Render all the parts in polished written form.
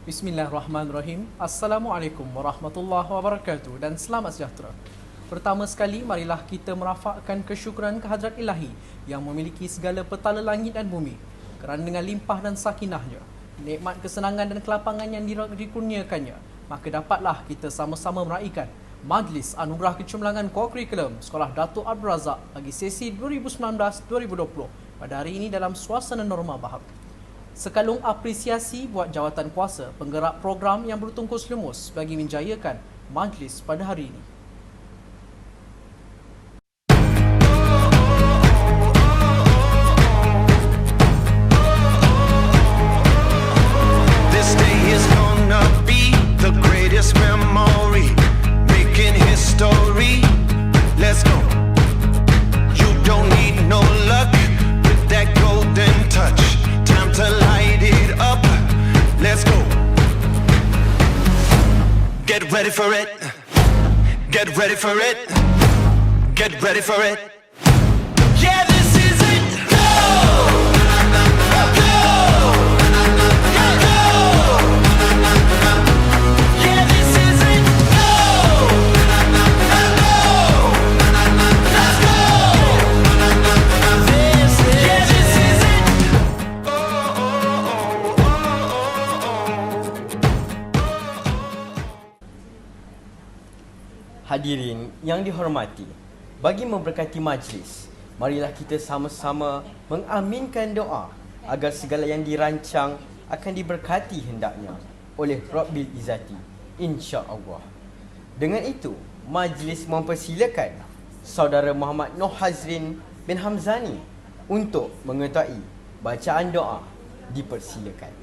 Bismillahirrahmanirrahim. Assalamualaikum warahmatullahi wabarakatuh dan selamat sejahtera. Pertama sekali, marilah kita merafakkan kesyukuran kehadrat Ilahi yang memiliki segala petala langit dan bumi. Kerana dengan limpah dan sakinahnya, nikmat kesenangan dan kelapangan yang dikurniakannya, maka dapatlah kita sama-sama meraihkan Majlis Anugerah Kecemerlangan Co-Curriculum Sekolah Datuk Abdul Razak bagi sesi 2019-2020 pada hari ini dalam suasana norma baharu. Sekalung apresiasi buat jawatan kuasa penggerak program yang bertungkus lumus bagi menjayakan majlis pada hari ini. This day is gonna be the greatest memory, making history. Let's go. You don't need no luck with that golden touch. Time to light it up. Let's go. Get ready for it. Get ready for it. Get ready for it. Yeah, this is it. Go! Go! Go! Yeah, this is it. Go! Go! Let's go! This is it. Oh, oh, oh, oh, Hadirin yang dihormati, bagi memberkati majlis, marilah kita sama-sama mengaminkan doa agar segala yang dirancang akan diberkati hendaknya oleh Rabbil Izzati, insya-Allah. Dengan itu, majlis mempersilakan Saudara Muhammad Noh Hazrin bin Hamzani untuk mengetahui bacaan doa. Dipersilakan.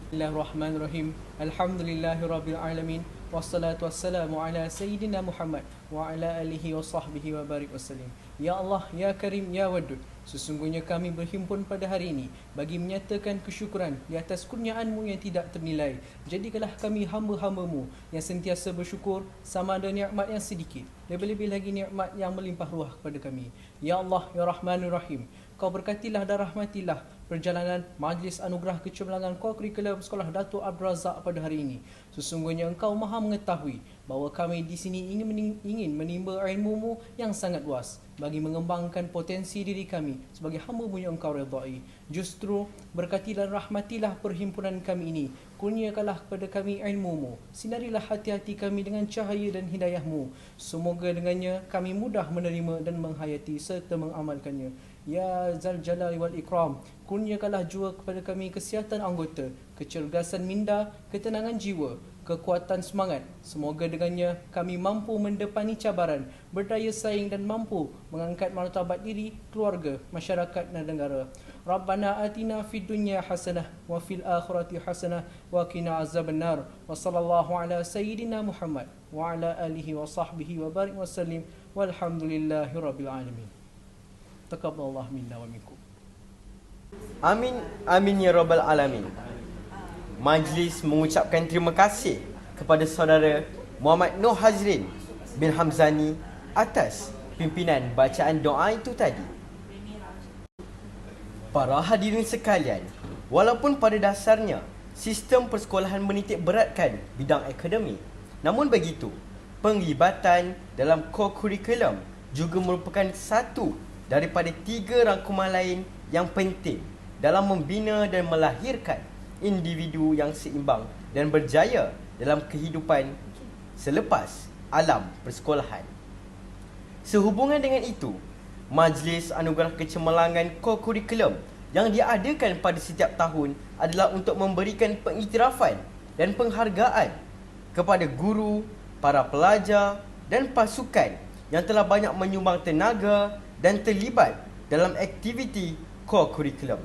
Bismillahirrahmanirrahim. Alhamdulillahirabbil alamin. Wassalatu wassalamu ala sayyidina Muhammad wa ala alihi wa sahbihi wa barik wasallim. Ya Allah, ya Karim, ya Wadud, sesungguhnya kami berhimpun pada hari ini bagi menyatakan kesyukuran di atas kurniaan-Mu yang tidak ternilai. Jadikanlah kami hamba-hamba-Mu yang sentiasa bersyukur sama ada nikmat yang sedikit, lebih-lebih lagi nikmat yang melimpah ruah kepada kami. Ya Allah, ya Rahmanur Rahim, Kau berkatilah dan rahmatilah perjalanan Majlis Anugerah Kecemerlangan Co-Curriculum Sekolah Datuk Abdul Razak pada hari ini. Sesungguhnya Engkau Maha mengetahui bahawa kami di sini ingin menimba ilmu-Mu yang sangat luas bagi mengembangkan potensi diri kami sebagai hamba-Mu yang Engkau redai. Justru berkatilah dan rahmatilah perhimpunan kami ini. Kurniakanlah kepada kami ilmu-Mu. Sinarilah hati-hati kami dengan cahaya dan hidayah-Mu. Semoga dengannya kami mudah menerima dan menghayati serta mengamalkannya. Ya Zal Jalali wal Ikram, kurniakanlah jua kepada kami kesihatan anggota, kecergasan minda, ketenangan jiwa, kekuatan semangat. Semoga dengannya kami mampu mendepani cabaran, berdaya saing dan mampu mengangkat martabat diri, keluarga, masyarakat dan negara. Rabbana atina fid dunya hasanah wa fil akhirati hasanah wa qina azabannar. Wa sallallahu ala sayyidina Muhammad wa ala alihi wa sahbihi wa barik wasallim. Walhamdulillahi rabbil alamin. Taqabbalallahu minna wa minkum. Amin, amin ya Rabbal Alamin. Majlis mengucapkan terima kasih kepada Saudara Muhammad Noh Hazrin bin Hamzani atas pimpinan bacaan doa itu tadi. Para hadirin sekalian, walaupun pada dasarnya sistem persekolahan menitik beratkan bidang akademik, namun begitu, penglibatan dalam co-curriculum juga merupakan satu daripada 3 rangkuman lain yang penting dalam membina dan melahirkan individu yang seimbang dan berjaya dalam kehidupan selepas alam persekolahan. Sehubungan dengan itu, Majlis Anugerah Kecemerlangan Co-Curriculum yang diadakan pada setiap tahun adalah untuk memberikan pengiktirafan dan penghargaan kepada guru, para pelajar dan pasukan yang telah banyak menyumbang tenaga dan terlibat dalam aktiviti co-curriculum,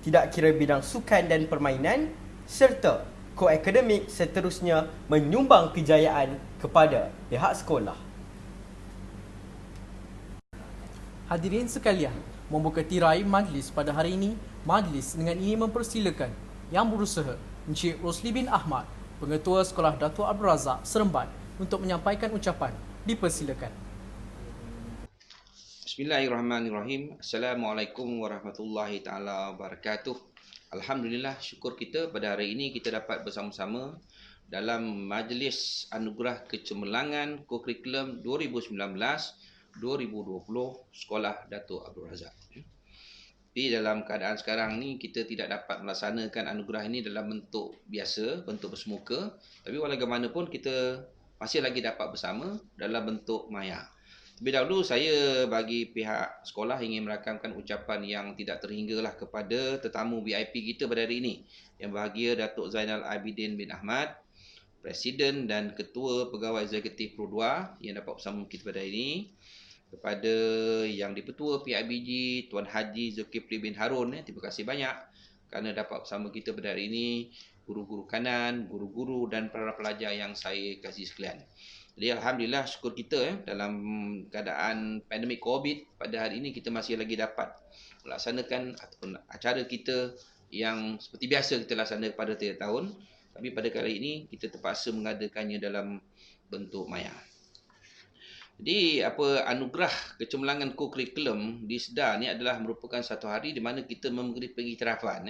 tidak kira bidang sukan dan permainan, serta co-akademik seterusnya menyumbang kejayaan kepada pihak sekolah. Hadirin sekalian, membuka tirai majlis pada hari ini, majlis dengan ini mempersilakan Yang Berusaha Encik Rosli bin Ahmad, Pengetua Sekolah Datuk Abdul Razak, Seremban, untuk menyampaikan ucapan. Dipersilakan. Bismillahirrahmanirrahim. Assalamualaikum warahmatullahi taala wabarakatuh. Alhamdulillah, syukur kita pada hari ini kita dapat bersama-sama dalam Majlis Anugerah Kecemerlangan Kokurikulum 2019-2020 Sekolah Datuk Abdul Razak. Tapi dalam keadaan sekarang ni kita tidak dapat melaksanakan anugerah ini dalam bentuk biasa, bentuk bersemuka. Tapi walaupun kita masih lagi dapat bersama dalam bentuk maya. Terlebih dahulu saya bagi pihak sekolah ingin merakamkan ucapan yang tidak terhinggalah kepada tetamu VIP kita pada hari ini. Yang bahagia Datuk Zainal Abidin bin Ahmad, Presiden dan Ketua Pegawai Eksekutif Pro 2 yang dapat bersama kita pada hari ini. Kepada Yang di-Pertua PIBG Tuan Haji Zulkifli bin Harun, terima kasih banyak kerana dapat bersama kita pada hari ini, guru-guru kanan, guru-guru dan para pelajar yang saya kasih sekalian. Jadi alhamdulillah syukur kita dalam keadaan pandemik COVID pada hari ini kita masih lagi dapat melaksanakan ataupun acara kita yang seperti biasa kita laksanakan pada tiap tahun, tapi pada kali ini kita terpaksa mengadakannya dalam bentuk maya. Jadi anugerah kecemerlangan kokurikulum di Sedar ni adalah merupakan satu hari di mana kita memberi pengiktirafan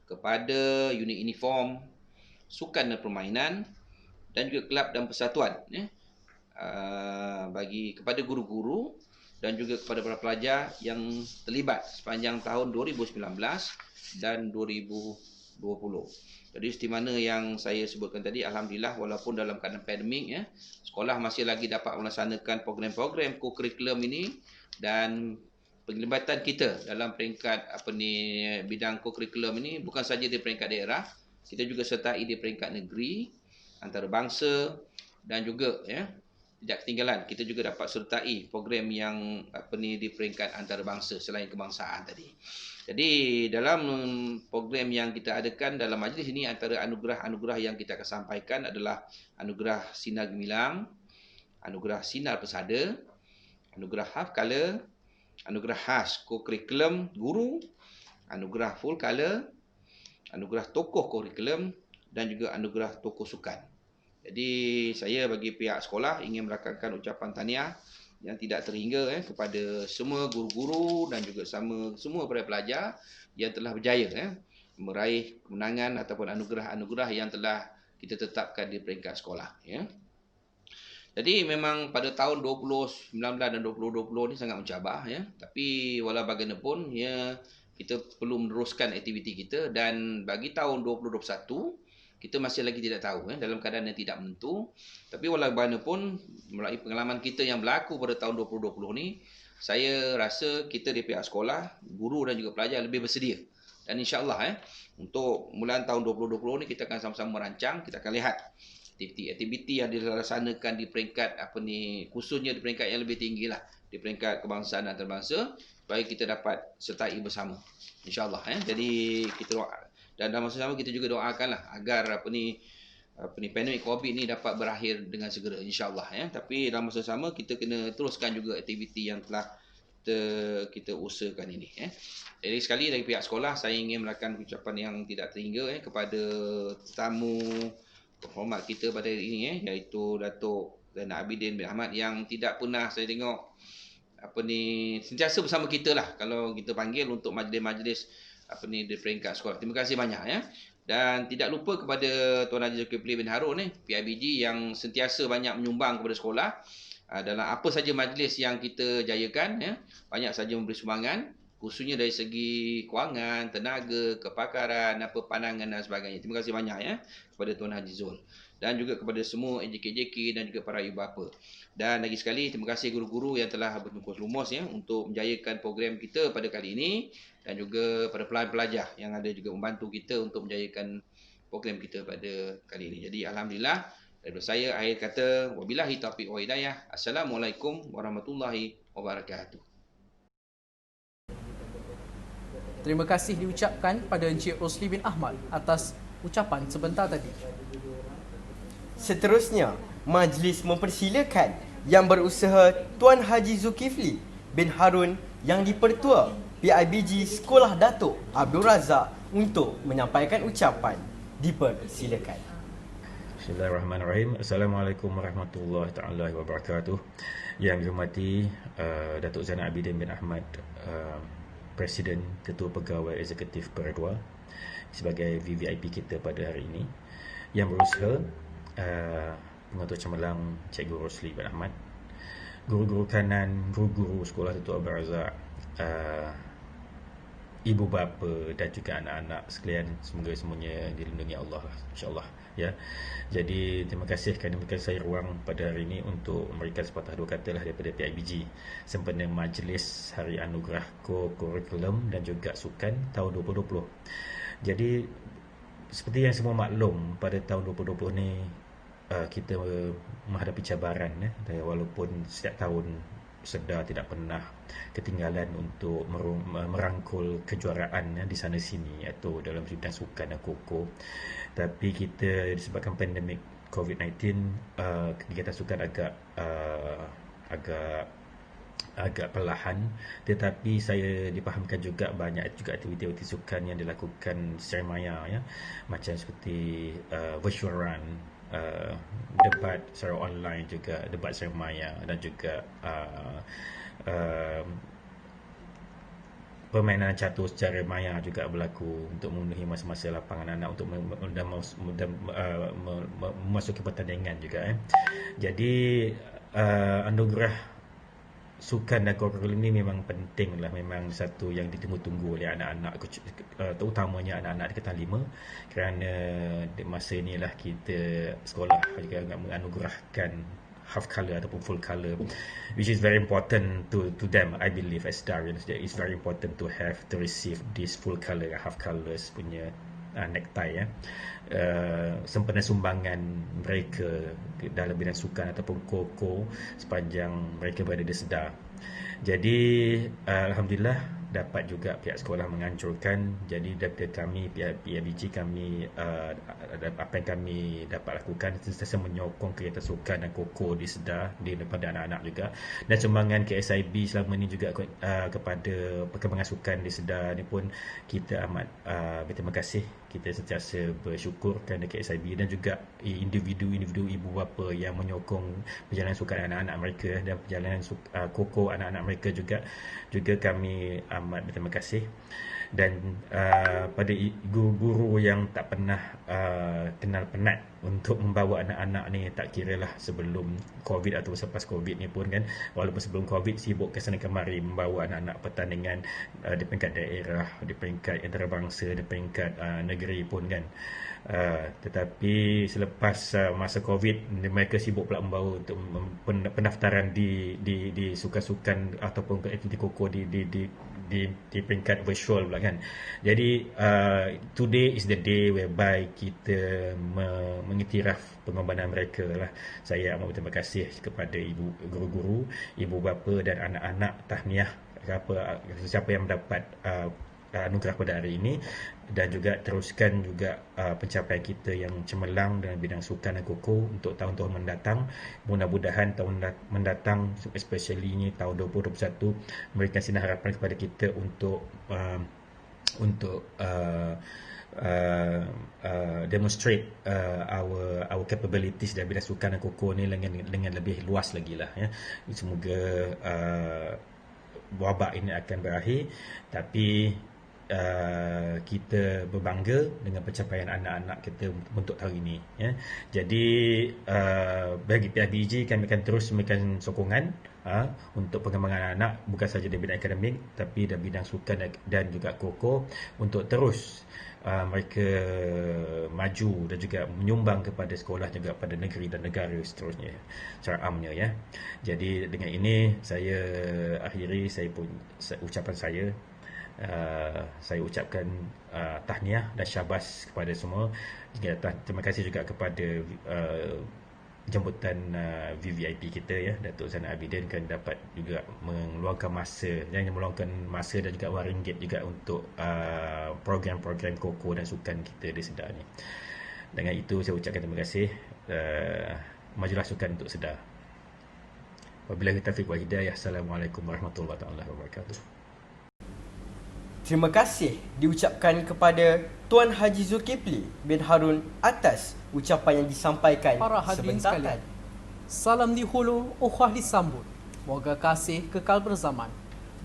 kepada unit uniform, sukan dan permainan dan juga kelab dan persatuan bagi kepada guru-guru dan juga kepada para pelajar yang terlibat sepanjang tahun 2019 dan 2020. Jadi seperti mana yang saya sebutkan tadi, alhamdulillah walaupun dalam keadaan pandemik sekolah masih lagi dapat melaksanakan program-program kokurikulum ini, dan penglibatan kita dalam peringkat bidang kokurikulum ini bukan saja di peringkat daerah, kita juga sertai di peringkat negeri, antarabangsa dan juga tidak ketinggalan kita juga dapat sertai program yang di peringkat antarabangsa selain kebangsaan tadi. Jadi dalam program yang kita adakan dalam majlis ini, antara anugerah-anugerah yang kita akan sampaikan adalah anugerah Sinar Gemilang, anugerah Sinar Persada, anugerah Half Colour, anugerah khas kokurikulum guru, anugerah Full Colour, anugerah tokoh kokurikulum dan juga anugerah tokoh sukan. Jadi saya bagi pihak sekolah ingin merakamkan ucapan tahniah yang tidak terhingga kepada semua guru-guru dan juga semua para pelajar yang telah berjaya meraih kemenangan ataupun anugerah-anugerah yang telah kita tetapkan di peringkat sekolah. Jadi memang pada tahun 2019 dan 2020 ni sangat mencabar tapi walau bagaimanapun kita perlu meneruskan aktiviti kita, dan bagi tahun 2021 kita masih lagi tidak tahu dalam keadaan yang tidak menentu. Tapi walau bagaimanapun melalui pengalaman kita yang berlaku pada tahun 2020 ni, saya rasa kita di pihak sekolah, guru dan juga pelajar lebih bersedia. Dan insya-Allah untuk bulan tahun 2020 ni kita akan sama-sama merancang, kita akan lihat aktiviti-aktiviti yang dilaksanakan di peringkat khususnya di peringkat yang lebih tinggi lah, di peringkat kebangsaan dan antarabangsa, supaya kita dapat sertai bersama insya-Allah. Jadi kita doa, dan dalam masa sama kita juga doakanlah agar pandemik COVID ni dapat berakhir dengan segera insya-Allah Tapi dalam masa sama kita kena teruskan juga aktiviti yang telah kita usahakan ini Jadi sekali dari pihak sekolah saya ingin melakukan ucapan yang tidak terhingga kepada tetamu terhormat kita pada hari ini iaitu Datuk Zainal Abidin bin Ahmad yang tidak pernah saya tengok sentiasa bersama kita lah kalau kita panggil untuk majlis-majlis di peringkat sekolah. Terima kasih banyak Dan tidak lupa kepada Tuan Haji Zulkifli bin Harun PIBG yang sentiasa banyak menyumbang kepada sekolah dalam apa saja majlis yang kita jayakan banyak saja memberi sumbangan, khususnya dari segi kewangan, tenaga, kepakaran, pandangan dan sebagainya. Terima kasih banyak kepada Tuan Haji Zul dan juga kepada semua AJK dan juga para ibu bapa. Dan lagi sekali terima kasih guru-guru yang telah bertungkus lumus untuk menjayakan program kita pada kali ini, dan juga pada pelajar yang ada juga membantu kita untuk menjayakan program kita pada kali ini. Jadi alhamdulillah, daripada saya akhir kata wabillahi taufiq wa hidayah. Assalamualaikum warahmatullahi wabarakatuh. Terima kasih diucapkan pada Encik Rosli bin Ahmad atas ucapan sebentar tadi. Seterusnya, majlis mempersilakan yang berusaha Tuan Haji Zulkifli bin Harun yang di-Pertua PIBG Sekolah Datuk Abdul Razak untuk menyampaikan ucapan. Dipersilakan. Bismillahirrahmanirrahim. Assalamualaikum warahmatullahi taala wabarakatuh. Yang dihormati Datuk Zainal Abidin bin Ahmad, Presiden Ketua Pegawai Eksekutif Pro 2, sebagai VVIP kita pada hari ini, yang berusaha pengatur cemerlang Cikgu Rosli bin Ahmad, guru-guru kanan, guru-guru sekolah Datuk Abdul Razak, ibu bapa dan juga anak-anak sekalian, semoga semuanya dilindungi Allah insya-Allah ya. Jadi terima kasih kerana memberikan saya ruang pada hari ini untuk memberikan sepatah dua kata lah daripada PIBG sempena Majlis Hari Anugerah Kurikulum dan juga Sukan tahun 2020. Jadi seperti yang semua maklum, pada tahun 2020 ni kita menghadapi cabaran ya, walaupun setiap tahun sedar tidak pernah ketinggalan untuk merangkul kejuaraan di sana sini atau dalam bidang sukan dan koko. Tapi kita disebabkan pandemik COVID-19, kegiatan sukan agak perlahan, tetapi saya dipahamkan juga banyak juga aktiviti-aktiviti sukan yang dilakukan secara maya ya, macam seperti virtual run, debat secara online juga, debat secara maya, dan juga permainan catur secara maya juga berlaku untuk memenuhi masa-masa lapangan anak untuk memasuki pertandingan juga. Jadi anugerah sukan dan kurikulum ini memang penting lah, memang satu yang ditunggu-tunggu oleh anak-anak, terutamanya anak-anak di Ketan 5, kerana di masa inilah kita sekolah juga menganugerahkan half colour ataupun full colour, which is very important to them. I believe as Darians, it's very important to receive this full colour, half colours punya necktie ya. Sempena sumbangan mereka dalam bidang sukan ataupun koko sepanjang mereka berada di Sedar. Jadi alhamdulillah dapat juga pihak sekolah menganjurkan. Jadi daripada kami pihak PIBG, kami apa yang kami dapat lakukan sentiasa menyokong kegiatan sukan dan koko di Sedar daripada anak-anak juga, dan sumbangan KSIB selama ini juga kepada perkembangan sukan di Sedar ni pun kita amat berterima kasih. Kita sentiasa bersyukur kerana KSIB dan juga individu-individu ibu bapa yang menyokong perjalanan sukan anak-anak mereka dan perjalanan koko anak-anak mereka juga kami amat berterima kasih. Dan pada guru-guru yang tak pernah kenal penat untuk membawa anak-anak ni, tak kira lah sebelum COVID atau selepas COVID ni pun kan, walaupun sebelum COVID sibuk ke sana kemari membawa anak-anak pertandingan di peringkat daerah, di peringkat antarabangsa, di peringkat negeri pun kan. Tetapi selepas masa COVID, mereka sibuk pula membawa untuk pendaftaran di sukan-sukan ataupun aktiviti koko di peringkat virtual pula kan. Jadi today is the day whereby kita mengiktiraf pengorbanan mereka lah. Saya amat berterima kasih kepada ibu guru-guru, ibu bapa dan anak-anak tahniah siapa yang mendapat anugerah pada hari ini, dan juga teruskan juga pencapaian kita yang cemerlang dalam bidang sukan dan koko untuk tahun-tahun mendatang. Mudah-mudahan tahun mendatang, especially ini tahun 2021, memberikan sinar harapan kepada kita untuk demonstrate our capabilities dalam bidang sukan dan koko ni dengan lebih luas lagi lah ya. Semoga wabak ini akan berakhir, tapi kita berbangga dengan pencapaian anak-anak kita untuk tahun ini ya. Jadi bagi PIBG, kami akan terus memberikan sokongan untuk pengembangan anak, bukan sahaja di bidang akademik tapi dalam bidang sukan dan juga koko, untuk terus mereka maju dan juga menyumbang kepada sekolah, juga pada negeri dan negara seterusnya secara amnya ya. Jadi dengan ini saya akhiri ucapan saya. Saya ucapkan tahniah dan syabas kepada semua. Terima kasih juga kepada jemputan VVIP kita ya, Datuk Zainal Abidin, kan dapat juga meluangkan masa dan juga RM1 juga untuk program-program koko dan sukan kita di Sedar ni. Dengan itu saya ucapkan terima kasih. Majulah sukan untuk Sedar. Wabillahi taufiq wal hidayah. Assalamualaikum warahmatullahi wabarakatuh. Terima kasih diucapkan kepada Tuan Haji Zulkifli bin Harun atas ucapan yang disampaikan Para hadirin sebentar sekalian, tadi. salam dihulu, ukhwah disambut. Moga kasih kekal berzaman.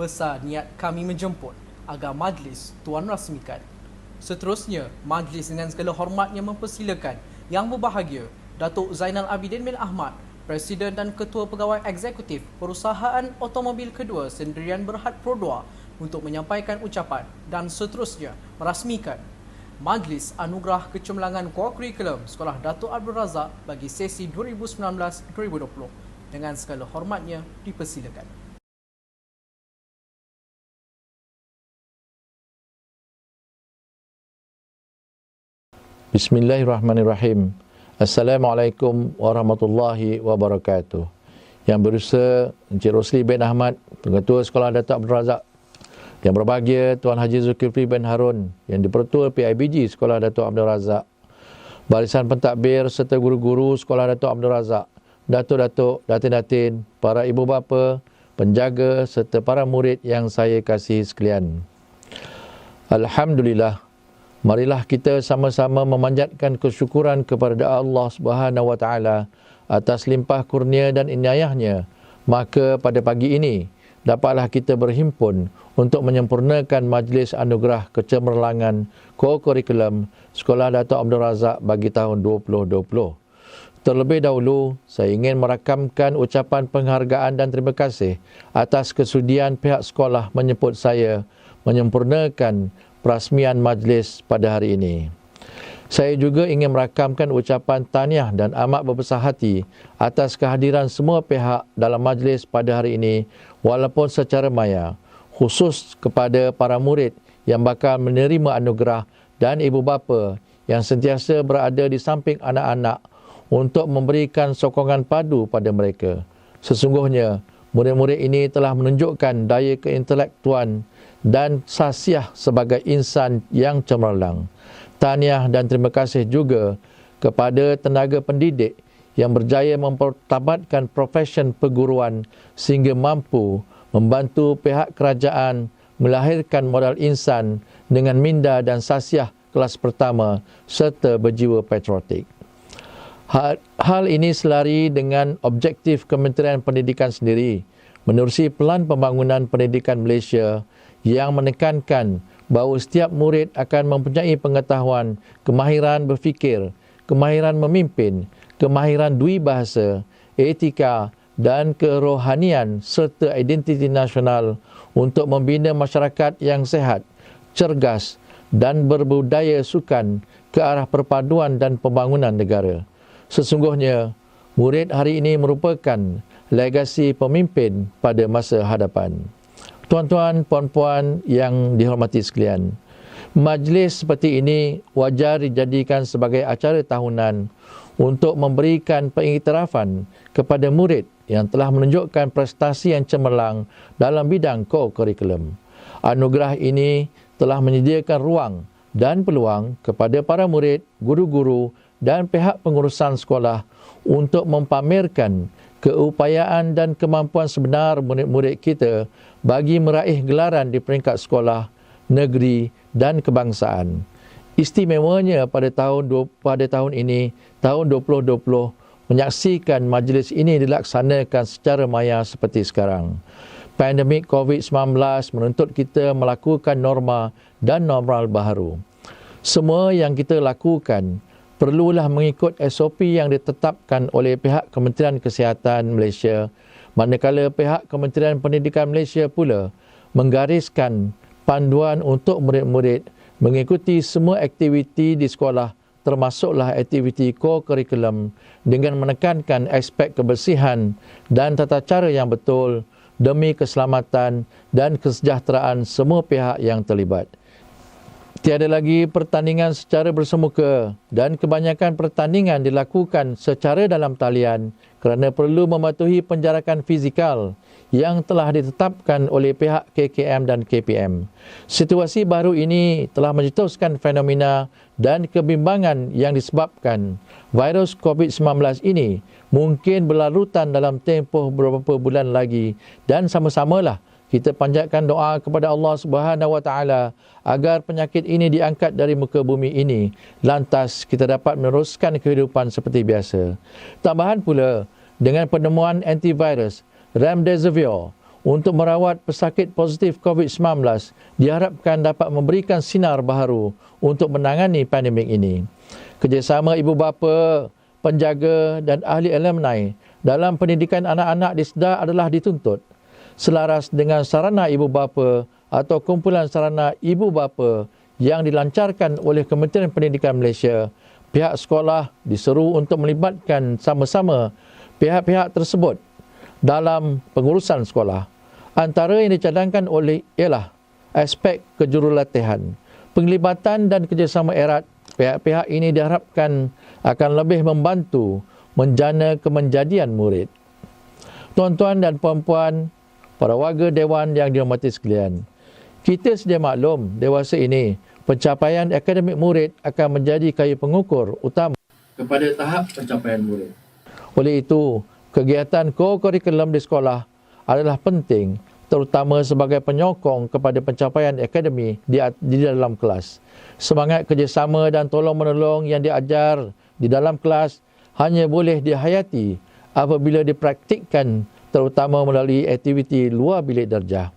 Besar niat kami menjemput agar majlis tuan rasmikan Seterusnya, majlis dengan segala hormatnya mempersilakan Yang berbahagia Datuk Zainal Abidin bin Ahmad, Presiden dan Ketua Pegawai Eksekutif Perusahaan Automobil Kedua Sendirian Berhad Pro 2 untuk menyampaikan ucapan dan seterusnya merasmikan Majlis Anugerah Kecemerlangan Core Curriculum Sekolah Datuk Abdul Razak bagi sesi 2019-2020. Dengan segala hormatnya dipersilakan. Bismillahirrahmanirrahim. Assalamualaikum warahmatullahi wabarakatuh. Yang berusaha Encik Rosli bin Ahmad, Pengetua Sekolah Datuk Abdul Razak. Yang berbahagia Tuan Haji Zulkifli bin Harun, Yang di-Pertua PIBG Sekolah Datuk Abdul Razak. Barisan pentadbir serta guru-guru Sekolah Datuk Abdul Razak. Datuk-datuk, datin-datin, para ibu bapa, penjaga serta para murid yang saya kasihi sekalian. Alhamdulillah. Marilah kita sama-sama memanjatkan kesyukuran kepada Allah Subhanahu wa taala atas limpah kurnia dan inayahnya. Maka pada pagi ini dapatlah kita berhimpun untuk menyempurnakan majlis anugerah kecemerlangan core curriculum Sekolah Datuk Abdul Razak bagi tahun 2020. Terlebih dahulu, saya ingin merakamkan ucapan penghargaan dan terima kasih atas kesudian pihak sekolah menjemput saya menyempurnakan perasmian majlis pada hari ini. Saya juga ingin merakamkan ucapan tahniah dan amat berbesar hati atas kehadiran semua pihak dalam majlis pada hari ini walaupun secara maya, khusus kepada para murid yang bakal menerima anugerah dan ibu bapa yang sentiasa berada di samping anak-anak untuk memberikan sokongan padu pada mereka. Sesungguhnya, murid-murid ini telah menunjukkan daya keintelektuan dan sasiah sebagai insan yang cemerlang. Tahniah dan terima kasih juga kepada tenaga pendidik yang berjaya mempertabatkan profesion perguruan sehingga mampu membantu pihak kerajaan melahirkan modal insan dengan minda dan sasiah kelas pertama serta berjiwa patriotik. Hal ini selari dengan objektif Kementerian Pendidikan sendiri menerusi Pelan Pembangunan Pendidikan Malaysia yang menekankan bahawa setiap murid akan mempunyai pengetahuan, kemahiran berfikir, kemahiran memimpin, kemahiran dui bahasa, etika dan kerohanian serta identiti nasional untuk membina masyarakat yang sehat, cergas dan berbudaya sukan ke arah perpaduan dan pembangunan negara. Sesungguhnya, murid hari ini merupakan legasi pemimpin pada masa hadapan. Tuan-tuan, puan-puan yang dihormati sekalian, majlis seperti ini wajar dijadikan sebagai acara tahunan untuk memberikan pengiktirafan kepada murid yang telah menunjukkan prestasi yang cemerlang dalam bidang core curriculum. Anugerah ini telah menyediakan ruang dan peluang kepada para murid, guru-guru dan pihak pengurusan sekolah untuk mempamerkan keupayaan dan kemampuan sebenar murid-murid kita bagi meraih gelaran di peringkat sekolah, negeri dan kebangsaan. Istimewanya pada tahun ini, tahun 2020, menyaksikan majlis ini dilaksanakan secara maya seperti sekarang. Pandemik COVID-19 menuntut kita melakukan norma dan normal baharu. Semua yang kita lakukan perlulah mengikut SOP yang ditetapkan oleh pihak Kementerian Kesihatan Malaysia, manakala pihak Kementerian Pendidikan Malaysia pula menggariskan panduan untuk murid-murid mengikuti semua aktiviti di sekolah termasuklah aktiviti core curriculum dengan menekankan aspek kebersihan dan tata cara yang betul demi keselamatan dan kesejahteraan semua pihak yang terlibat. Tiada lagi pertandingan secara bersemuka dan kebanyakan pertandingan dilakukan secara dalam talian kerana perlu mematuhi penjarakan fizikal yang telah ditetapkan oleh pihak KKM dan KPM. Situasi baru ini telah mencetuskan fenomena dan kebimbangan yang disebabkan virus COVID-19 ini mungkin berlarutan dalam tempoh beberapa bulan lagi dan sama-samalah kita panjatkan doa kepada Allah Subhanahu wa taala agar penyakit ini diangkat dari muka bumi ini, lantas kita dapat meneruskan kehidupan seperti biasa. Tambahan pula, dengan penemuan antivirus Remdesivir untuk merawat pesakit positif COVID-19 diharapkan dapat memberikan sinar baharu untuk menangani pandemik ini. Kerjasama ibu bapa, penjaga dan ahli alumni dalam pendidikan anak-anak di SEDA adalah dituntut. Selaras dengan sarana ibu bapa atau kumpulan sarana ibu bapa yang dilancarkan oleh Kementerian Pendidikan Malaysia, pihak sekolah diseru untuk melibatkan sama-sama pihak-pihak tersebut dalam pengurusan sekolah. Antara yang dicadangkan ialah aspek kejurulatihan, penglibatan dan kerjasama erat. Pihak-pihak ini diharapkan akan lebih membantu menjana kemenjadian murid. Tuan-tuan dan puan-puan, para warga Dewan yang dihormati sekalian, kita sedia maklum dewasa ini pencapaian akademik murid akan menjadi kayu pengukur utama kepada tahap pencapaian murid. Oleh itu, kegiatan co-curriculum di sekolah adalah penting, terutama sebagai penyokong kepada pencapaian akademi di dalam kelas. Semangat kerjasama dan tolong-menolong yang diajar di dalam kelas hanya boleh dihayati apabila dipraktikkan, terutama melalui aktiviti luar bilik darjah.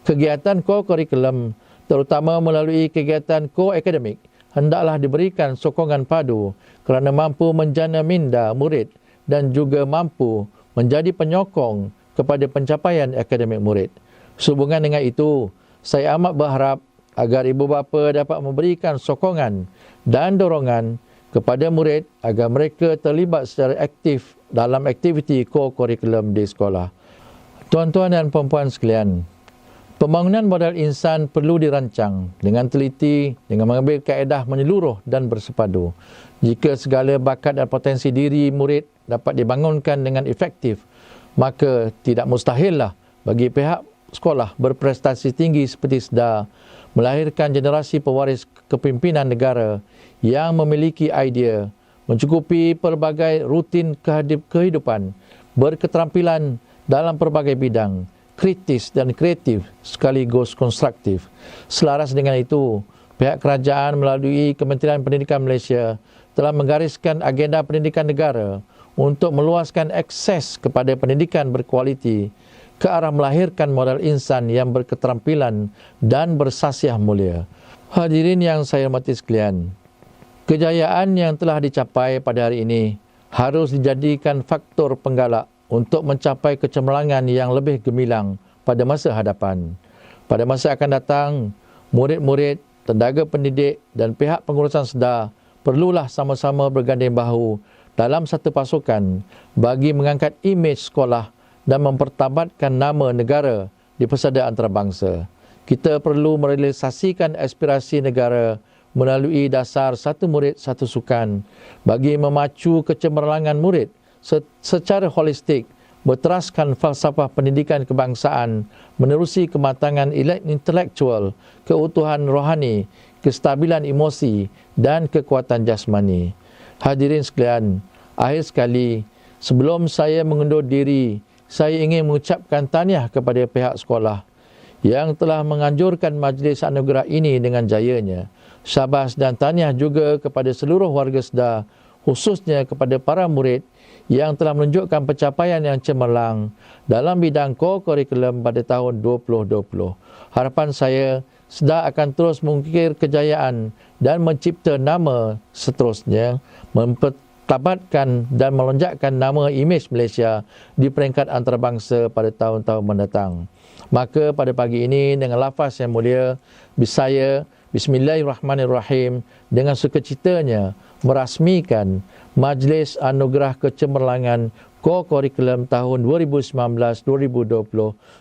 Kegiatan co-curriculum, terutama melalui kegiatan co-akademik, hendaklah diberikan sokongan padu kerana mampu menjana minda murid dan juga mampu menjadi penyokong kepada pencapaian akademik murid. Sehubungan dengan itu, saya amat berharap agar ibu bapa dapat memberikan sokongan dan dorongan kepada murid agar mereka terlibat secara aktif dalam aktiviti co-curriculum di sekolah. Tuan-tuan dan puan-puan sekalian, pembangunan modal insan perlu dirancang dengan teliti dengan mengambil kaedah menyeluruh dan bersepadu. Jika segala bakat dan potensi diri murid dapat dibangunkan dengan efektif, maka tidak mustahillah bagi pihak sekolah berprestasi tinggi seperti SEDA melahirkan generasi pewaris kepimpinan negara yang memiliki idea, mencukupi pelbagai rutin kehidupan, berketerampilan dalam pelbagai bidang, kritis dan kreatif sekaligus konstruktif. Selaras dengan itu, pihak kerajaan melalui Kementerian Pendidikan Malaysia telah menggariskan agenda pendidikan negara untuk meluaskan akses kepada pendidikan berkualiti ke arah melahirkan modal insan yang berketerampilan dan bersasiah mulia. Hadirin yang saya hormati sekalian, kejayaan yang telah dicapai pada hari ini harus dijadikan faktor penggalak untuk mencapai kecemerlangan yang lebih gemilang pada masa hadapan. Pada masa akan datang, murid-murid, tenaga pendidik dan pihak pengurusan SEDA perlulah sama-sama berganding bahu dalam satu pasukan bagi mengangkat imej sekolah dan mempertabatkan nama negara di pesada antarabangsa. Kita perlu merealisasikan aspirasi negara melalui dasar satu murid satu sukan bagi memacu kecemerlangan murid secara holistik, berteraskan falsafah pendidikan kebangsaan, menerusi kematangan intelektual, keutuhan rohani, kestabilan emosi dan kekuatan jasmani. Hadirin sekalian, akhir sekali, sebelum saya mengundur diri, saya ingin mengucapkan tahniah kepada pihak sekolah yang telah menganjurkan majlis anugerah ini dengan jayanya. Syabas dan tahniah juga kepada seluruh warga SEDA, khususnya kepada para murid yang telah menunjukkan pencapaian yang cemerlang dalam bidang co-curriculum pada tahun 2020. Harapan saya, SEDA akan terus mengukir kejayaan dan mencipta nama seterusnya, mempertabatkan dan melonjakkan nama imej Malaysia di peringkat antarabangsa pada tahun-tahun mendatang. Maka pada pagi ini dengan lafaz yang mulia, saya Bismillahirrahmanirrahim dengan sukacitanya merasmikan Majlis Anugerah Kecemerlangan Co-Curriculum tahun 2019-2020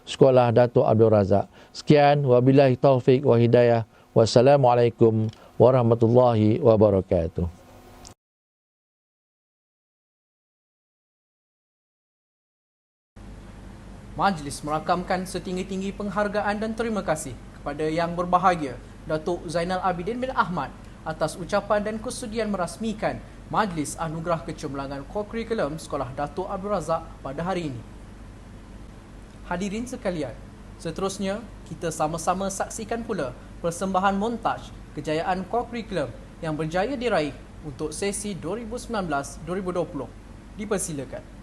Sekolah Dato' Abdul Razak. Sekian, wabillahi taufik wa hidayah. Wassalamualaikum warahmatullahi wabarakatuh. Majlis merakamkan setinggi-tinggi penghargaan dan terima kasih kepada Yang Berbahagia Datuk Zainal Abidin bin Ahmad atas ucapan dan kesudian merasmikan Majlis Anugerah Kecemerlangan Co-Curriculum Sekolah Dato' Abdul Razak pada hari ini. Hadirin sekalian, seterusnya kita sama-sama saksikan pula persembahan montaj kejayaan Co-Curriculum yang berjaya diraih untuk sesi 2019-2020. Dipersilakan.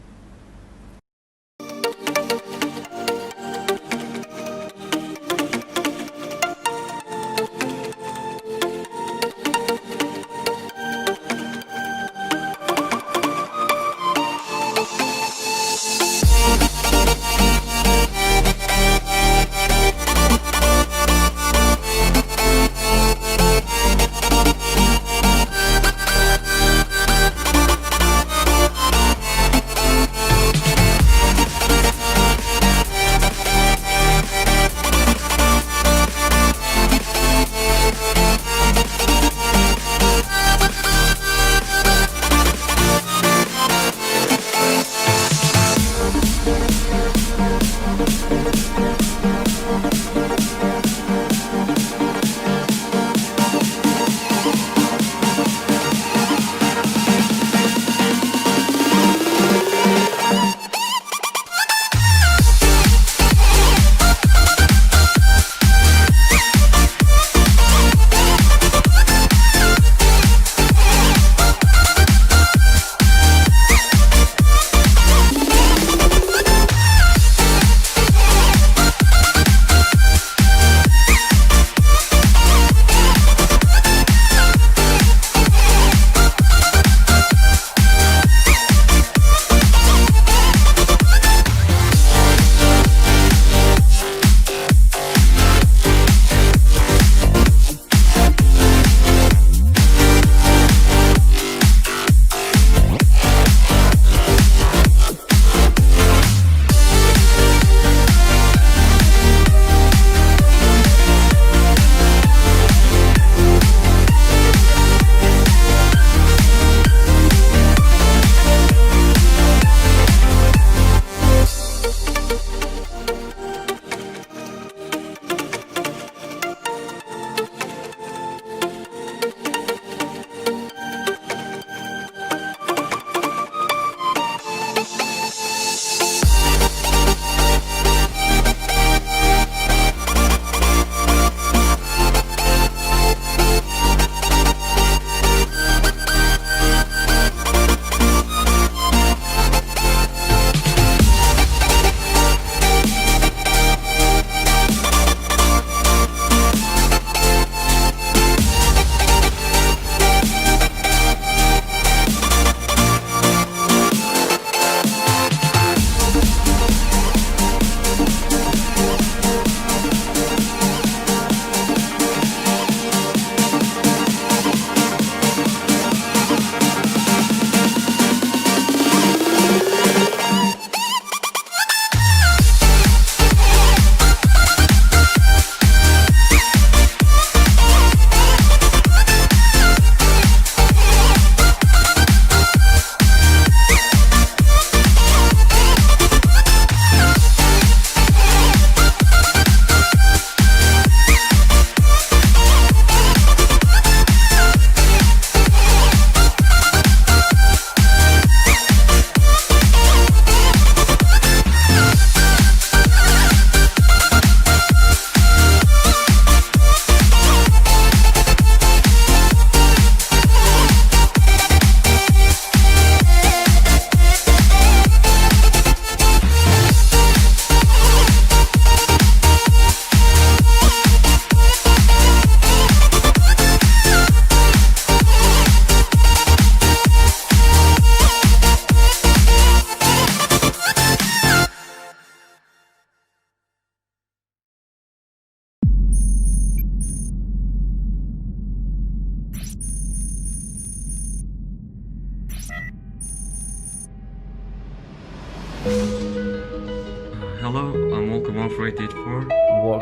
Hello, I'm Walker 14884. Walk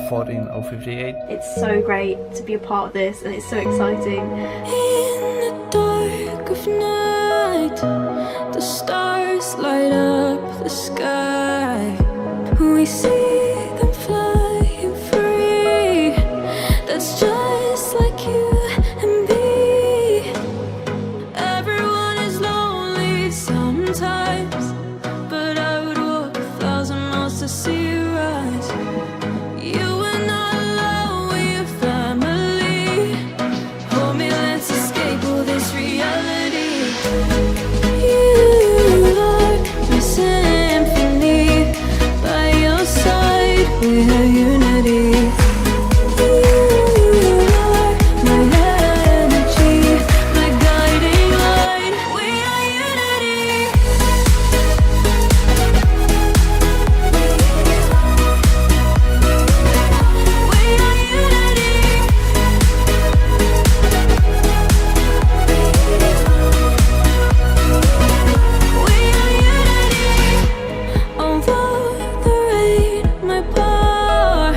14058. It's so great to be a part of this and it's so exciting. In the dark of night, the stars light up the sky. We see them flying free. That's just like you and me. Everyone is lonely sometimes, but I would walk 1,000 miles to see you rise. You are not alone, we're family. Hold me, let's escape all this reality. You are my symphony. By your side, we have unity. You are my energy, my guiding light. We are unity. We are unity. We are unity. Although the rain might pour,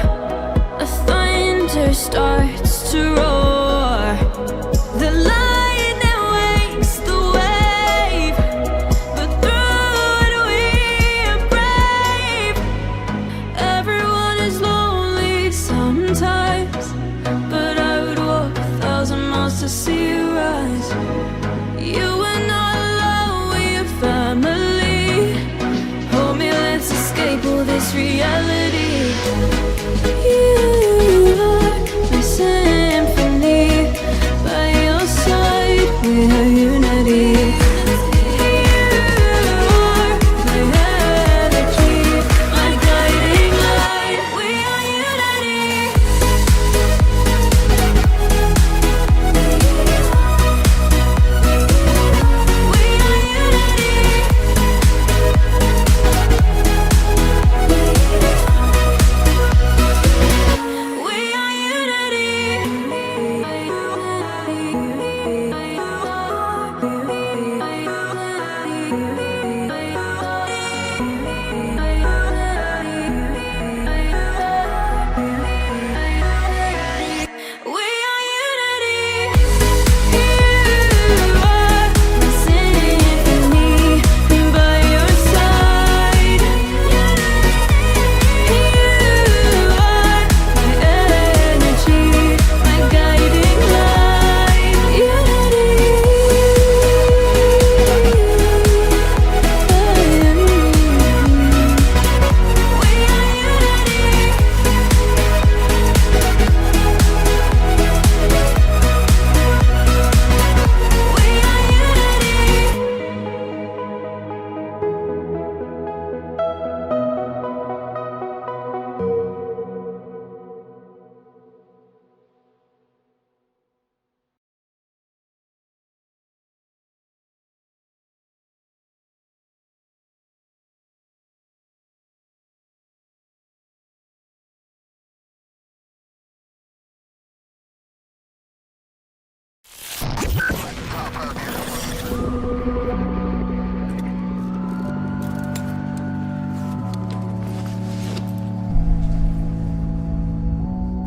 a thunder starts to roar. The lightning wakes the wave, but through it we are brave. Everyone is lonely sometimes, but I would walk 1,000 miles to see you rise. You are not alone, we are family. Hold me, let's escape all this reality. You are my symphony. By your side, we have unity. You are my energy, my guiding light. We are unity. We are unity. We are unity. We are unity. You are my symphony. By your side. You are my energy, my guiding light. Unity. We are unity. We are unity.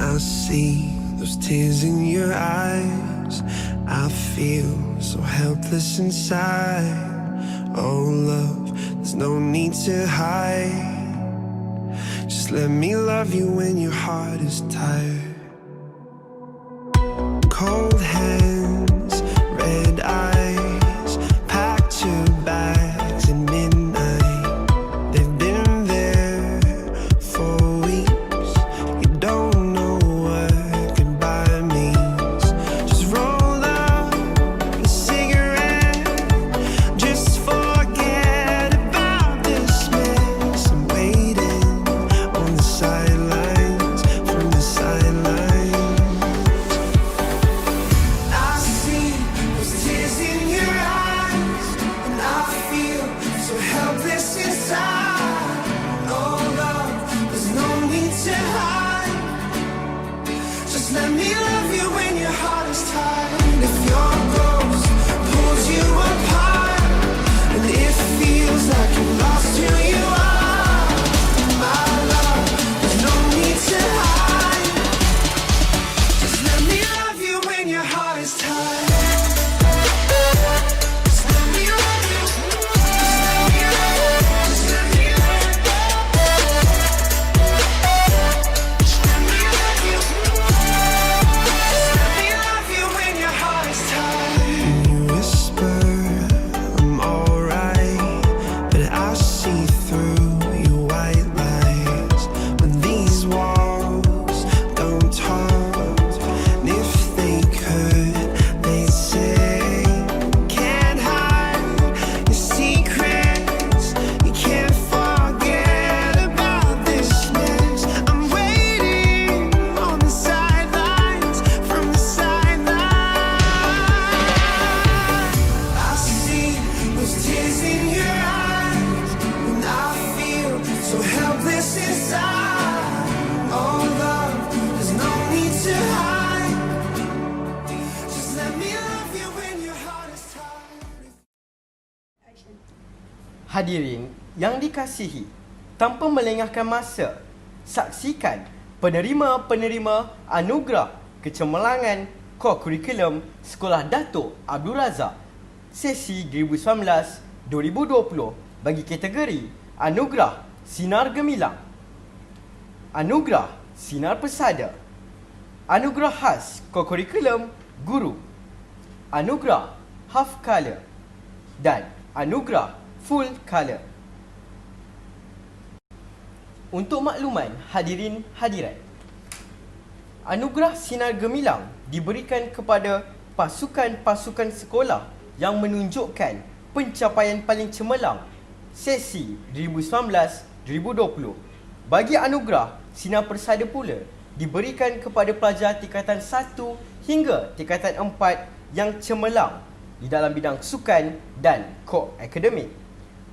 I see those tears in your eyes. I feel so helpless inside. Oh, love, there's no need to hide. Just let me love you when your heart is tired. Cold hands, red eyes, packed your bags at midnight. They've been there for weeks. You don't know what goodbye means. Just roll up a cigarette. Just forget about this mess. I'm waiting on the sidelines, from the sidelines. Hadirin yang dikasihi, tanpa melengahkan masa, saksikan penerima-penerima anugerah kecemerlangan Core Curriculum Sekolah Datuk Abdul Razak sesi 2019-2020 bagi kategori Anugerah Sinar Gemilang, Anugerah Sinar Persada, Anugerah Khas Core Curriculum Guru, Anugerah Half Colour dan Anugerah Full Colour. Untuk makluman hadirin hadirat, Anugerah Sinar Gemilang diberikan kepada pasukan-pasukan sekolah yang menunjukkan pencapaian paling cemerlang sesi 2019-2020. Bagi Anugerah Sinar Persada pula diberikan kepada pelajar tingkatan 1 hingga tingkatan 4 yang cemerlang di dalam bidang sukan dan core akademik.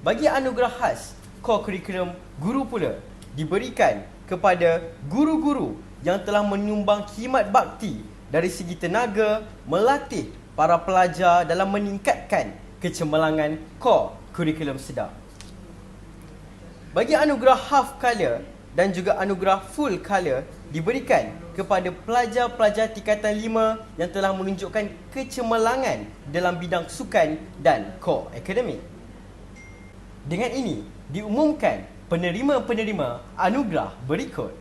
Bagi anugerah khas core curriculum guru pula diberikan kepada guru-guru yang telah menyumbang khidmat bakti dari segi tenaga melatih para pelajar dalam meningkatkan kecemerlangan core curriculum sedar. Bagi anugerah half colour dan juga anugerah full colour diberikan kepada pelajar-pelajar tingkatan 5 yang telah menunjukkan kecemerlangan dalam bidang sukan dan core akademik. Dengan ini, diumumkan penerima-penerima anugerah berikut.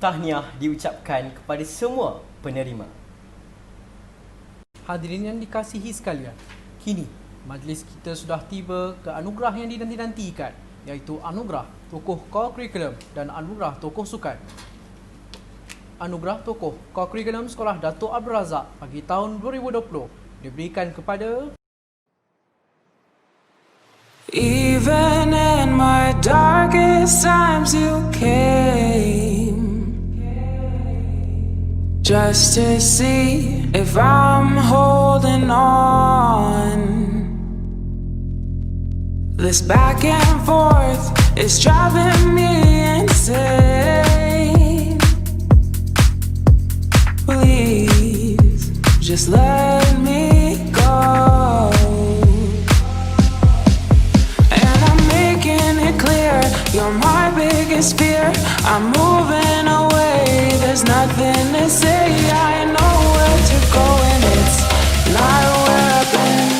Tahniah diucapkan kepada semua penerima. Hadirin yang dikasihi sekalian, kini majlis kita sudah tiba ke anugerah yang dinanti-nantikan, iaitu anugerah tokoh co-curriculum dan anugerah tokoh sukan. Anugerah tokoh co-curriculum Sekolah Datuk Abdul Razak bagi tahun 2020 diberikan kepada Even in my darkest times you came, just to see if I'm holding on. This back and forth is driving me insane. Please, just let me go. And I'm making it clear, you're my biggest fear. I'm moving away, there's nothing to say. I know where to go and it's not where I've been.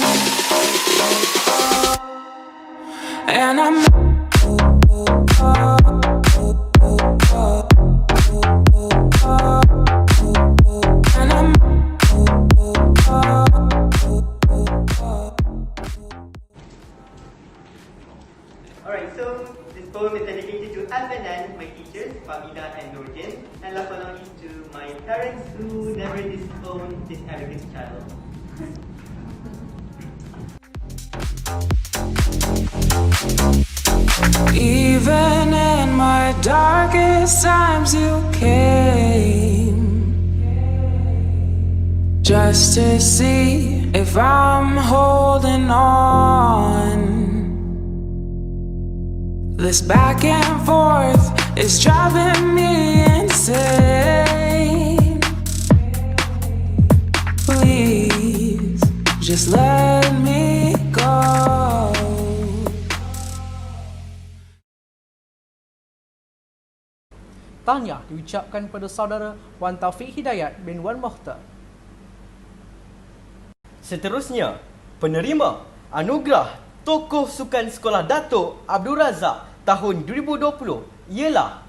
And I'm Alright, so this poem is dedicated to Adnan, my teachers, Famida and Nurjan, and last but not least to my parents who never disowned this arrogant child. even in my darkest times you came, just to see if I'm holding on. This back and forth is driving me insane. Please, just let me go. tahniah diucapkan kepada saudara Wan Taufik Hidayat bin Wan Mokhtar. Seterusnya, penerima anugerah Tokoh Sukan Sekolah Datuk Abdul Razak tahun 2020 ialah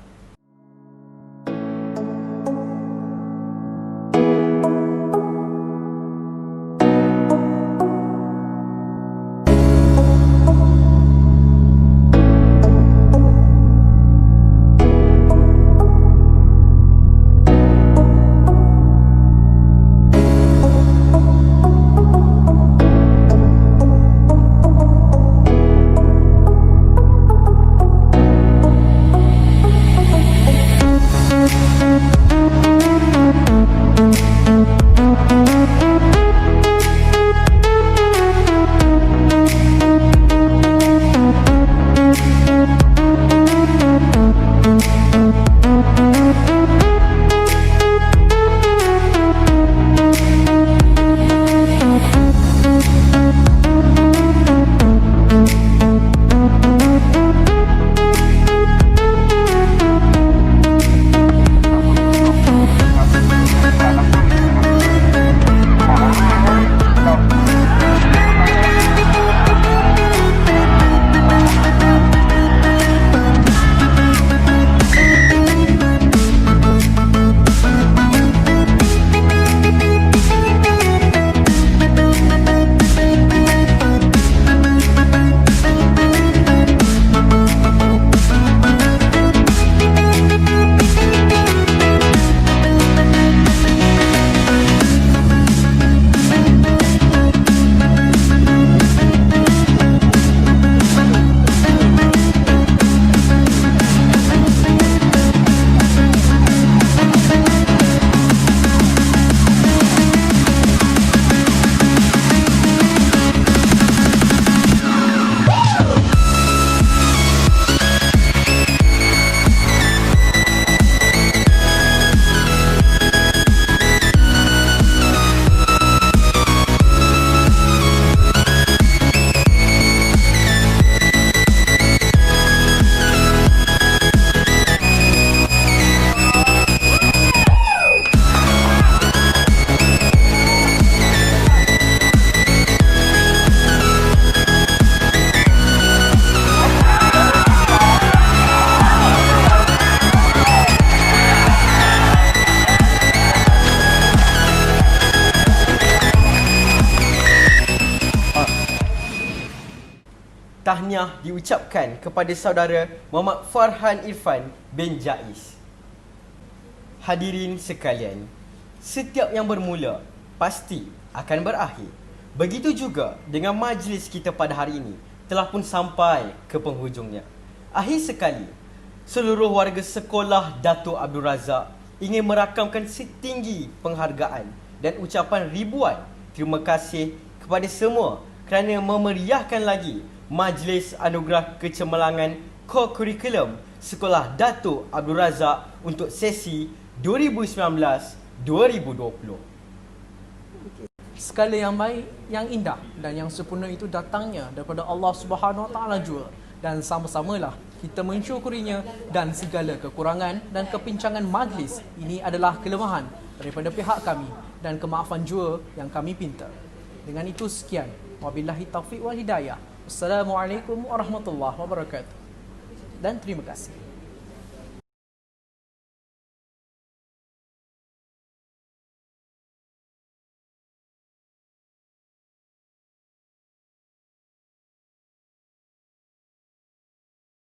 tahniah diucapkan kepada saudara Muhammad Farhan Irfan bin Jaiz. Hadirin sekalian, setiap yang bermula pasti akan berakhir. Begitu juga dengan majlis kita pada hari ini telah pun sampai ke penghujungnya. Akhir sekali, seluruh warga sekolah Dato' Abdul Razak ingin merakamkan setinggi penghargaan dan ucapan ribuan terima kasih kepada semua kerana memeriahkan lagi Majlis Anugerah Kecemerlangan Co-Curriculum Sekolah Dato' Abdul Razak untuk sesi 2019-2020. Segala yang baik, yang indah dan yang sempurna itu datangnya daripada Allah Subhanahu Wa Taala jua, dan sama-samalah kita mensyukurinya, dan segala kekurangan dan kepincangan majlis ini adalah kelemahan daripada pihak kami dan kemaafan jua yang kami pinta. Dengan itu sekian. Wabillahi taufiq wal hidayah. Assalamualaikum warahmatullahi wabarakatuh. Dan terima kasih.